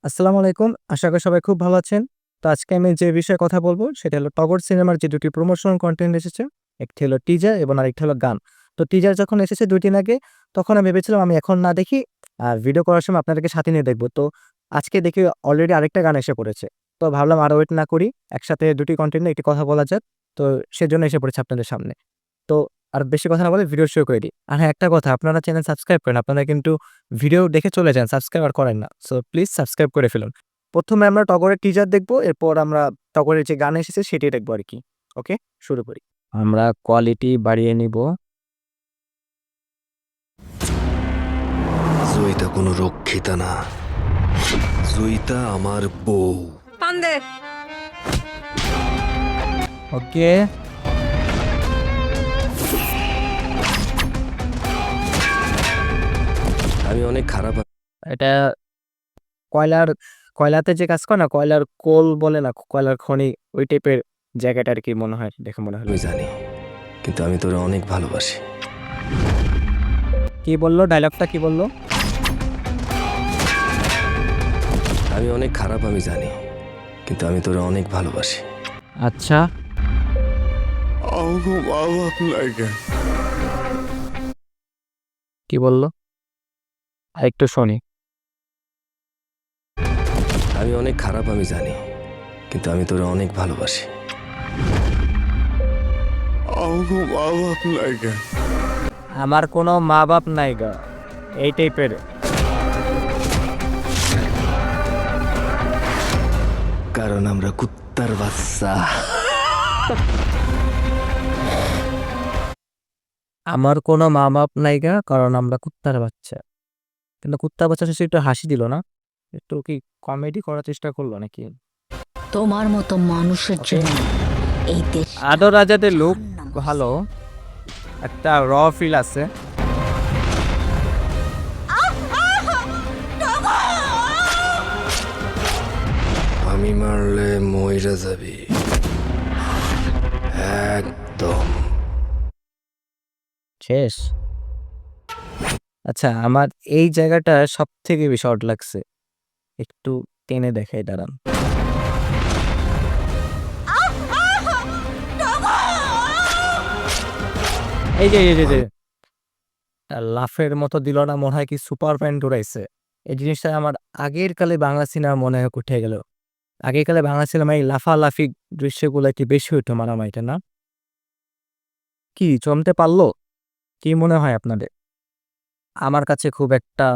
আসসালামু আলাইকুম। আশা করি সবাই খুব ভালো আছেন। তো আজকে আমি যে বিষয়ে কথা বলব সেটা হলো টগর সিনেমার যে ২ টি প্রমোশনাল কনটেন্ট এসেছে। একটি হলো টিজার এবং আরেকটি হলো গান। তো টিজার যখন এসেছে ২ দিন আগে তখন আমি ভেবেছিলাম আমি এখন না দেখি ভিডিও করার সময় আপনাদেরকে সাথে নিয়ে দেখব। তো আজকে দেখি অলরেডি আরেকটা গান এসে পড়েছে। তো ভাবলাম আর ওয়েট না করি। একসাথে ২ টি কনটেন্ট নিয়ে একটি কথা বলা যাক। তো সেজন্য এসে পড়েছি আপনাদের সামনে। তো আর বেশি কথা না বলে ভিডিও শুরু করে দিই। আর হ্যাঁ, একটা কথা আপনারা চ্যানেল সাবস্ক্রাইব করেন। আপনারা কিন্তু ভিডিও দেখে চলে যান। সাবস্ক্রাইব আর করেন না। সো প্লিজ সাবস্ক্রাইব করে ফেলুন। ১ম এ আমরা টগরের টিজার দেখব। এরপর আমরা টগরের যে গান এসেছে সেটি দেখব আরকি। ওকে, শুরু করি। আমরা কোয়ালিটি বাড়িয়ে নিব। জয়িতা কোনো রক্ষিতা না, জয়িতা আমার বউ। টান দে। ওকে। আমি অনেক খারাপ। এটা কয়লার কয়লাতে যে কাজ করে না, কয়লার কোল বলে না, কয়লার খনি ওই টাইপের জায়গাটা আরকি মনে হয়, দেখে মনে হলো। আমি জানি, কিন্তু আমি তোরে অনেক ভালোবাসি। কি বলল? ডায়লগটা কি বলল? আমি অনেক খারাপ, আমি জানি, কিন্তু আমি তোরে অনেক ভালোবাসি। আচ্ছা। আমাকে মা বাপ লাগে। কি বলল? আরেকটু শুনি। আমি অনেক খারাপ, আমি জানি, কিন্তু আমি তোরে অনেক ভালোবাসি। আমাকে মা বাপ লাগে। আমার কোনো মা-বাপ নাই গা। এই টাইপের। কারণ আমরা কুত্তার বাচ্চা। আমার কোনো মা-বাপ নাই গা, কারণ আমরা কুত্তার বাচ্চা। কিন্তু কুত্তার বাচ্চা শেষে একটু হাসি দিল না? একটু কি কমেডি করার চেষ্টা করলো নাকি? তোমার মতো মানুষের ওকে। জন্য এই দেশ আদর রাজাদের লুক ভালো। একটা র ফিল আছে। আমি মারলে মইরা যাবি একদম। শেষ। আচ্ছা, আমার এই জায়গাটা সবথেকে বেশি অড লাগছে। একটু টেনে দেখাই, দাঁড়ান। এই যে লাফের মতো দিল না, মনে হয় কি সুপার প্যান্ট উড়াইছে। এই জিনিসটা আমার আগের কালে বাংলা সিনেমা মনে হয় উঠে গেল। আগের কালে বাংলা সিনেমায় এই লাফালাফি দৃশ্যগুলো একটু বেশি হইতো মারামারিটা, না? কি জমতে পারল? কি মনে হয় আপনাদের? আমার কাছে খুব একটা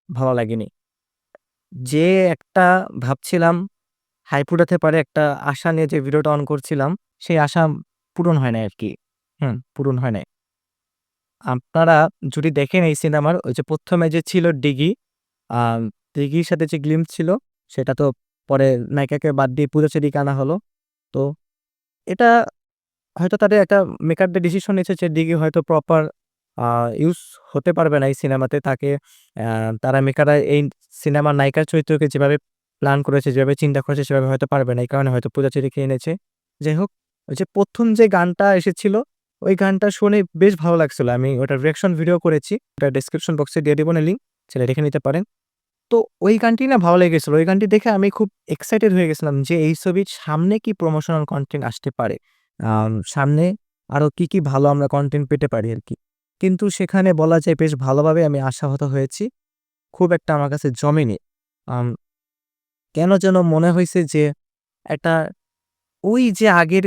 ভালো লাগেনি। যে একটা ভাবছিলাম হাইপ উঠাতে পারে, একটা আশা নিয়ে যে ভিডিওটা অন করছিলাম, সেই আশা পূরণ হয় নাই আরকি। পূরণ হয় নাই। আপনারা যদি দেখেন এই সিনেমার ওই যে ১ম এ যে ছিল ডিগি, আ দিঘির সাথে যে গ্লিম্পস ছিল, সেটা তো পরে নায়িকাকে বাদ দিয়ে পূজাচেরিকে আনা হলো। তো এটা হয়তো তাদের একটা মেকারদের ডিসিশন নিয়েছে যে দিঘি হয়তো প্রপার আ ইউজ হতে পারবে না এই সিনেমাতে। তাকে আ তারা মেকাররা এই সিনেমার নায়িকার চরিত্রকে যেভাবে প্ল্যান করেছে, যেভাবে চিন্তা করেছে সেভাবে হয়তো পারবে না। এই কারণে হয়তো পূজাচেরিকে এনেছে। যাই হোক, ওই যে ১ম যে গানটা এসেছিল, ওই গানটা শুনে বেশ ভালো লাগছিল। আমি ওটার রিঅ্যাকশন ভিডিও করেছি। ওটা ডেসক্রিপশন বক্সে দিয়ে দিব না লিঙ্ক, চাইলে দেখে নিতে পারেন। তো ওই গানটি না ভালো লেগেছিল। ওই গানটি দেখে আমি খুব এক্সাইটেড হয়ে গেছিলাম যে এই ছবির সামনে কি প্রমোশনাল কনটেন্ট আসতে পারে। সামনে আরো কি ভালো আমরা কনটেন্ট পেতে পারি আরকি। কিন্তু সেখানে বলা যায় বেশ ভালোভাবে আমি আশাহত হয়েছি। খুব একটা আমার কাছে জমেনি। আম কেন যেন মনে হইছে যে একটা ওই যে আগের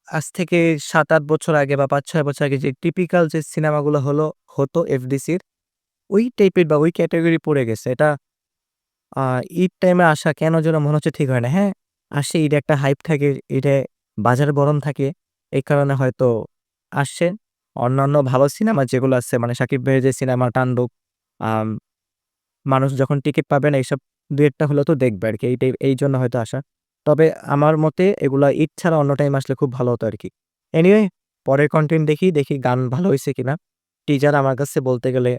আজ থেকে ৭-৮ বছর আগে বা ৫-৬ বছর আগে যে টিপিক্যাল যে সিনেমাগুলো হতো এফডিসির, ওই টাইপের বা ওই ক্যাটেগরি পড়ে গেছে। এটা আ ঈদ টাইমে আসা কেন যেন মনে হচ্ছে ঠিক হয় না। হ্যাঁ, আসছে, ঈদে একটা হাইপ থাকে, ঈদে বাজার গরম থাকে। এই কারণে হয়তো আসছে। অন্যান্য ভালো সিনেমা যেগুলো আছে মানে শাকিব ভাইয়ের যে সিনেমা 'তাণ্ডব', আম মানুষ যখন টিকিট পাবে না এইসব ২-১ টা হলেও তো দেখবে আরকি। এইজন্য হয়তো আসা। তবে আমার মতে এগুলা ঈদ ছাড়া অন্য টাইম আসলে খুব ভালো হতো আরকি। এনিওয়ে, পরের কনটেন্ট দেখি গান ভালো হইছে কিনা। টিজার আমার কাছে বলতে গেলে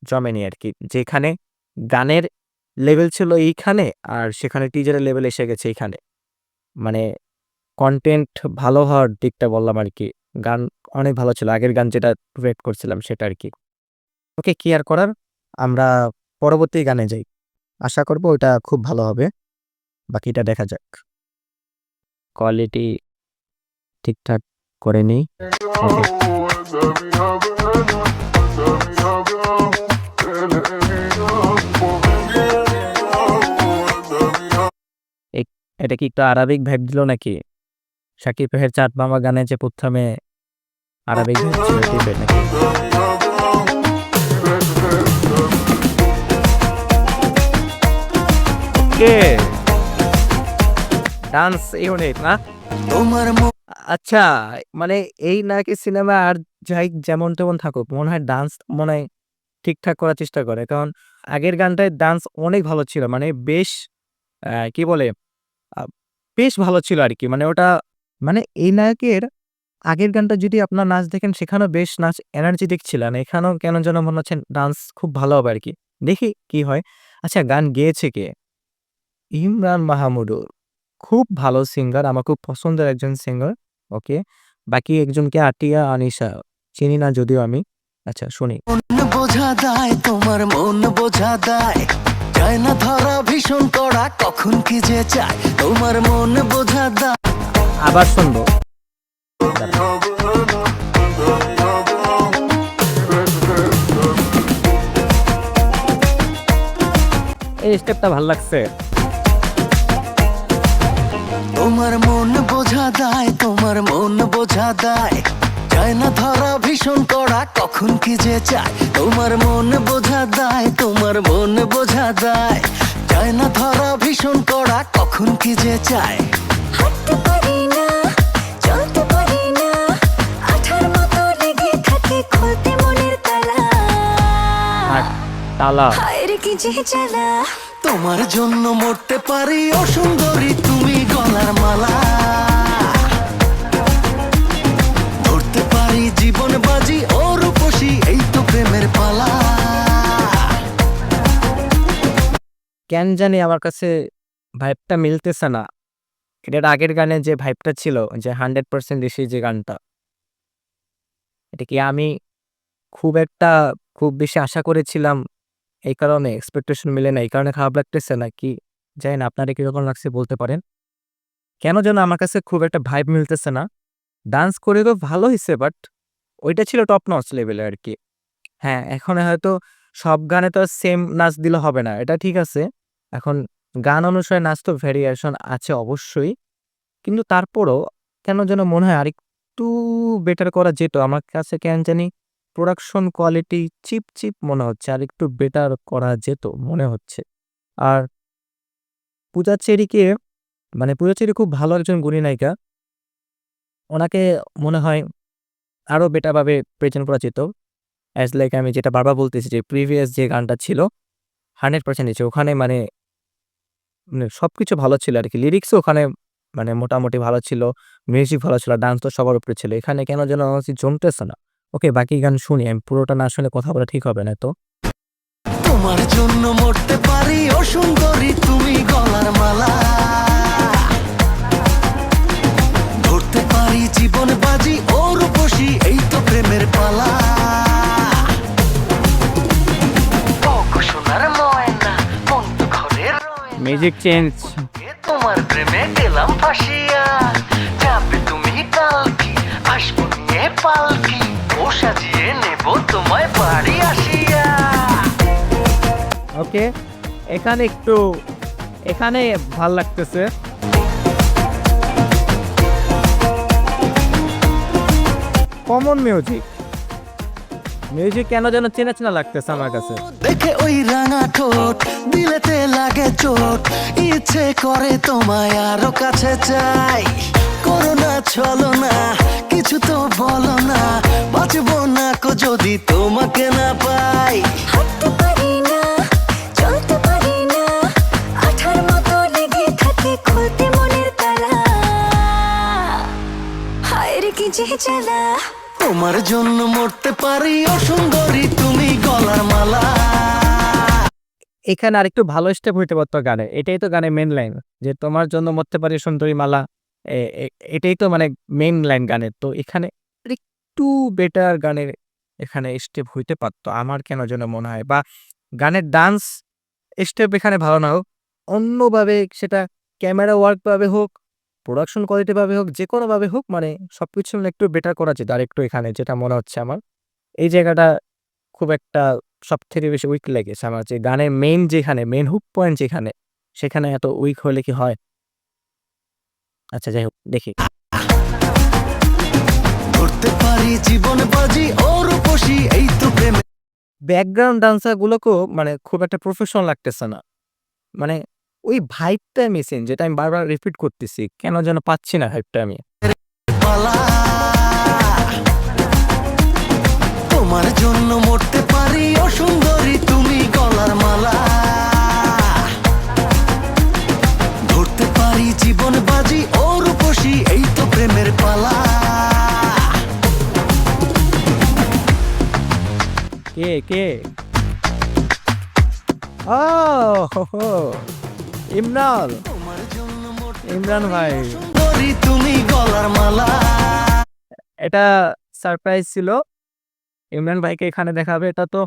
জমেনি আরকি। যেখানে গানের লেভেল ছিল এইখানে, আর সেখানে টিজারের লেভেল এসে গেছে এইখানে। মানে কনটেন্ট ভালো হওয়ার দিকটা বললাম আরকি। গান অনেক ভালো ছিল। আগের গান যেটা ওয়েট করছিলাম সেটা আরকি। ওকে, কি আর করার? আমরা পরবর্তী গানে যাই। আশা করব ওটা খুব ভালো হবে। বাকিটা দেখা যাক। কোয়ালিটি ঠিকঠাক করে নিই। ওকে। এটা কি একটু আরবিক ভাইব দিল নাকি? শাকিব ভাইয়ের 'চাঁদ মামা' গানে যে ১ম এ আরবিক ভাইব ছিল টাইপের নাকি? ওকে। ডান্স ইউনিট না? আচ্ছা, মানে এই নাকি সিনেমা আর যাই যেমন তেমন থাকুক, মনে হয় ডান্স মনে হয় ঠিকঠাক করার চেষ্টা করে। কারণ আগের গানটায় ডান্স অনেক ভালো ছিল। মানে বেশ কি বলে? আ বেশ ভালো ছিল আরকি। মানে ওটা মানে এই নায়কের আগের গানটা যদি আপনার নাচ দেখেন সেখানেও বেশ নাচ এনার্জেটিক ছিল। আর এখানেও কেন যেন মনে হচ্ছে ডান্স খুব ভালো হবে আরকি। দেখি কি হয়। আচ্ছা গান গেয়েছে কে? ইমরান মাহমুদুর। খুব ভালো সিঙ্গার। আমার খুব পছন্দের একজন সিঙ্গার। ওকে। বাকি একজনকে আটিয়া আনিশা। চিনি না যদিও আমি। আচ্ছা শুনি। মন বোঝা দায় তোমার মন বোঝা দায় যায় না ধরা ভীষণ কড়া কখন কি যে চায় তোমার মন বোঝা দায় আবার শুনবো। এই স্টেপটা ভাল লাগছে। তোমার মন বোঝা দায় তোমার মন বোঝা দায় যায় না ধরা ভীষণ কড়া কখন কি যে চায় তোমার মন বোঝা দায় তোমার মন বোঝা দায় যায় না ধরা ভীষণ কড়া কখন কি যে চায় হাঁটতে পারি না চলতে পারি না আঠার মতো লেগে থাকে খুলতে মনের তালা আর তালা। হায়রে কি যে জ্বালা তোমার জন্য মরতে পারি ও সুন্দরী তুমি গলার মালা ধরতে পারি জীবন বাজি ও রূপসী এই তো প্রেমের পালা কেন জানি আমার কাছে ভাইবটা মিলতেছে না। এটার আগের গানে যে ভাইবটা ছিল যে 100% ঋষি যে গানটা, এটা কি আমি খুব বেশি আশা করেছিলাম এই কারণে এক্সপেকটেশন মিলে না এই কারণে খারাপ লাগতেছে নাকি জানি না আপনারা কিরকম লাগছে বলতে পারেন। কেন যেন আমার কাছে খুব একটা ভাইব মিলতেছে না। ডান্স করে তো ভালো হইছে বাট ওইটা ছিল টপ নচ লেভেলের আরকি। হ্যাঁ, এখন হয়তো সব গানে তো সেম নাচ দিলে হবে না। এটা ঠিক আছে। এখন গান অনুসারে নাচ তো ভেরিয়েশন আছে অবশ্যই। কিন্তু তারপরও কেন যেন মনে হয় আরেকটু বেটার করা যেত। আমার কাছে কেন জানি প্রোডাকশন কোয়ালিটি চিপ মনে হচ্ছে। আরেকটু বেটার করা যেত মনে হচ্ছে। আর পূজা চেরিকে পূজা চেরি খুব ভালো একজন গুণী নায়িকা। ওনাকে মনে হয় আরো বেটার ভাবে প্রেজেন্ট করা যেত। অ্যাজ লাইক আমি যেটা বারবার বলতেছি যে প্রিভিয়াস যে গানটা ছিল 100% দিছে। ওখানে সবকিছু ভালো ছিল আরকি। লিরিক্সও ওখানে মোটামুটি ভালো ছিল। মিউজিক ভালো ছিল। ডান্স তো সবার উপরে ছিল। এখানে কেন যেন আমার কাছে জমতেছে না। ওকে বাকি গান শুনি। আমি পুরোটা না শুনলে কথা বলা ঠিক হবে না তো। তোমার জন্য মরতে পারি ও সুন্দরী তুমি গলার মালা ধরতে পারি জীবন বাজি ও রূপসী এই তো প্রেমের পালা ওগো সোনার ময়না মন তো ঘরে রয় না। Music change. তোমার প্রেমে গেলাম ফাঁসিয়া যাবে তুমি কালকি আসবো নিয়ে পালকি ও সাজিয়ে নেব তোমায় বাড়ি আসিয়া ওকে এখানে ভাল লাগতেছে। কমন মিউজিক কেন যেন চেনা লাগতেছে আমার কাছে। দেখে ওই রাঙা ঠোঁট দিলেতে লাগে চোট ইচ্ছে করে তোমায় আরো কাছে চাই করো না চলো না কিছু তো বলো না বাঁচবো না কো যদি তোমাকে না পাই হাঁটতে পারি না চলতে পারি না আঠার মতো লেগে থাকে খুলতে মনের তালা হায়রে কি যে জ্বালা তোমার জন্য মরতে পারি ও সুন্দরী তুমি গলার মালা এখানে আরেকটু ভালো স্টেপ হইতে পারতো গানে। এটাই তো গানের মেইন লাইন যে তোমার জন্য মরতে পারি সুন্দরী মালা। এটাই তো মেইন লাইন গানের। তো এখানে আরেকটু বেটার গানের এখানে স্টেপ হইতে পারতো। আমার কেন যেন মনে হয় বা গানের ডান্স স্টেপ এখানে ভালো না হোক, অন্যভাবে সেটা ক্যামেরা ওয়ার্ক ভাবে হোক, প্রোডাকশন কোয়ালিটি ভাবে হোক, যে কোনোভাবে হোক, মানে সবকিছু মিলে একটু বেটার করা যেত আরেকটু এখানে, যেটা মনে হচ্ছে আমার। এই জায়গাটা খুব একটা সবথেকে বেশি উইক লেগেছে আমার, যে গানের মেইন যেখানে, মেইন হুক পয়েন্ট যেখানে, সেখানে এত উইক হলে কি হয়? আচ্ছা যাই হোক, দেখি। ধরতে পারি জীবন বাজি ও রূপসী এই তো প্রেমে ব্যাকগ্রাউন্ড ডান্সার গুলোকেও মানে খুব একটা প্রফেশনাল লাগতেছে না। মানে ওই ভাইবটা মিসিং, যেটা আমি বারবার রিপিট করতেছি। কেন যেন পাচ্ছি না ভাইবটা আমি। পালা তোমার জন্য মরতে পারি ও সুন্দরী তুমি গলার মালা ধরতে পারি জীবন বাজি ও রূপসী এই তো প্রেমের পালা কে কে? ও হো হো, ইমরান, তোমার জন্য মরতে ইমরান ভাই। সুন্দরী তুমি গলার মালা এটা সারপ্রাইজ ছিল। ইমরান ভাইকে এখানে দেখাবে, এটা তো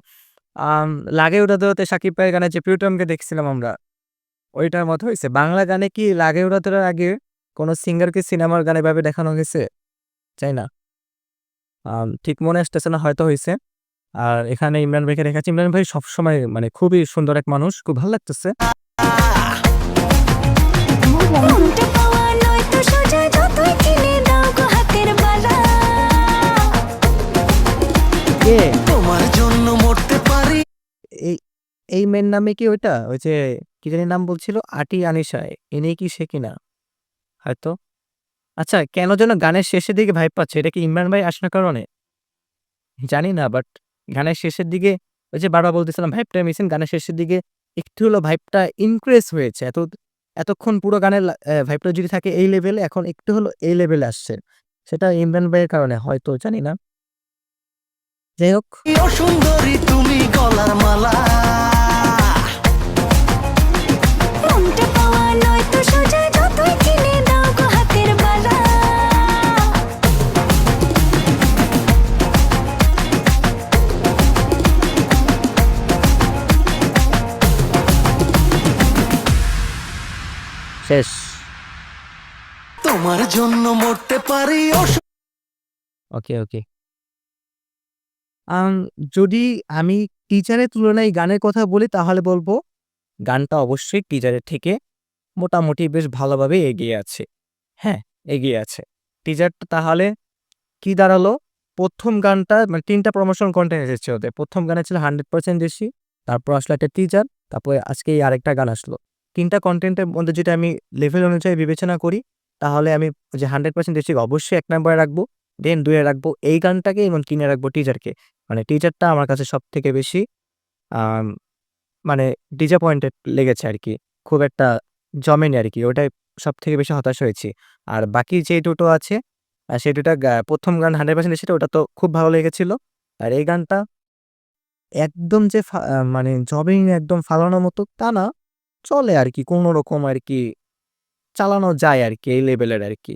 আম লাগে উড়াতে উড়াতে শাকিব ভাইয়ের গানে যে প্রিয়তমকে দেখছিলাম আমরা, ওইটার মতো হইছে। বাংলা গানে কি লাগে উড়াতে আগে কোনো সিঙ্গারকে সিনেমার গানে এভাবে দেখানো গেছে? চাই না। ঠিক মনে আসতেছে না, হয়তো হইছে। আর এখানে ইমরান ভাইকে দেখাচ্ছি। ইমরান ভাই সবসময় মানে খুবই সুন্দর এক মানুষ, খুব ভালো লাগতেছে। মনটা পাওয়া নয় তো সোজা, যতই কিনে দাও গো হাতের বালা। কে তোমার জন্য মরতে পারি এই এই মেয়ের নামে কি ওইটা, ওই যে কি জানি নাম বলছিল, আটি আনিশা, ইনি কি সে কিনা? হয়তো। আচ্ছা, কেন যেন গানের শেষের দিকে ভাইব পাচ্ছে, এটা কি ইমরান ভাই আসার কারণে? জানি না, বাট গানের শেষের দিকে ওই যে বারবার বলতেছিলাম ভাইবটা মিসিং, গানের শেষের দিকে একটু হলো ভাইবটা ইনক্রিজ হয়েছে। এতক্ষণ পুরো গানের ভাইবটা যদি থাকে এই লেভেলে, এখন একটু হলো এই লেভেলে আসছে। সেটা ইমরান ভাইয়ের কারণে হয়তো, জানি না। যাই হোক, ও সুন্দরী তুমি গলার মালা মনটা পাওয়া নয় তো সোজা, যতই কিনে দাও গো হাতের বালা। শেষ। তোমার জন্য মরতে পারি ও ওকে ওকে। যদি আমি টিচারের তুলনায় গানের কথা বলি, তাহলে বলবো গানটা অবশ্যই টিচারের থেকে মোটামুটি বেশ ভালোভাবে এগিয়ে আছে। হ্যাঁ, এগিয়ে আছে। টিজারটা তাহলে কি দাঁড়ালো? প্রথম গানটা মানে ৩ টা প্রমোশন কন্টেন্ট এসেছে ওদের। প্রথম গানে ছিল 100% দেশি, তারপর আসলো একটা টিজার, তারপরে আজকে এই আরেকটা গান আসলো। ৩ টা কন্টেন্টের মধ্যে যদি আমি লেভেল অনুযায়ী বিবেচনা করি, তাহলে আমি যে 100% দেশি অবশ্যই ১ নম্বরে রাখবো, দেন ২ এ রাখবো এই গানটাকে, এবং ৩ এ রাখবো টিজারকে। মানে টিজারটা আমার কাছে সবথেকে বেশি আম মানে ডিসঅ্যাপয়েন্টেড লেগেছে আরকি। খুব একটা জমেনি আরকি। ওটাই সবথেকে বেশি হতাশ হয়েছি। আর বাকি যে দুটো আছে, সেই দুটা ১ম গান 100% সেটা, ওটা তো খুব ভালো লেগেছিল। আর এই গানটা একদম যে মানে জবিং একদম ফালানোর মতো তা না। চলে আরকি, কোনরকম আরকি চালানো যায় আরকি, এই লেভেলের আরকি।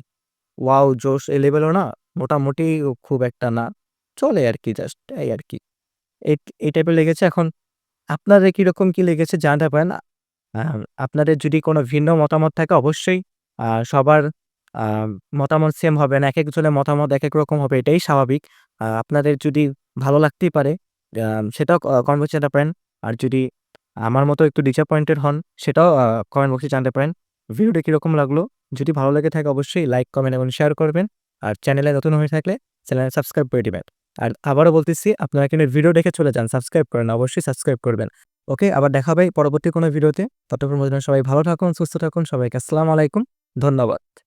ওয়াও! জোশ এই লেভেলও না, মোটামুটি খুব একটা না। চলে আরকি, জাস্ট এই আরকি। এই টাইপের লেগেছে। এখন আপনাদের কিরকম কি লেগেছে জানাতে পারেন। আ আপনাদের যদি কোনো ভিন্ন মতামত থাকে, অবশ্যই সবার আ মতামত সেম হবে না। একেকজনের মতামত একেক রকম হবে, এটাই স্বাভাবিক। আপনাদের যদি ভালো লাগতেই পারে, সেটাও কমেন্ট বক্সে জানাতে পারেন। আর যদি আমার মতো একটু ডিসঅ্যাপয়েন্টেড হন, সেটাও কমেন্ট বক্সে জানাতে পারেন। ভিডিওটা কিরকম লাগলো? যদি ভালো লেগে থাকে অবশ্যই লাইক, কমেন্ট এবং শেয়ার করবেন। আর চ্যানেলে নতুন হয়ে থাকলে চ্যানেলে সাবস্ক্রাইব করে দিবেন। আর আবারও বলতেছি, আপনারা কিন্তু ভিডিও দেখে চলে যান, সাবস্ক্রাইব করেন না, অবশ্যই সাবস্ক্রাইব করবেন। ওকে, আবার দেখা হবে পরবর্তী কোনো ভিডিওতে। ততক্ষণ পর্যন্ত সবাই ভালো থাকুন, সুস্থ থাকুন। সবাইকে আসসালামু আলাইকুম। ধন্যবাদ।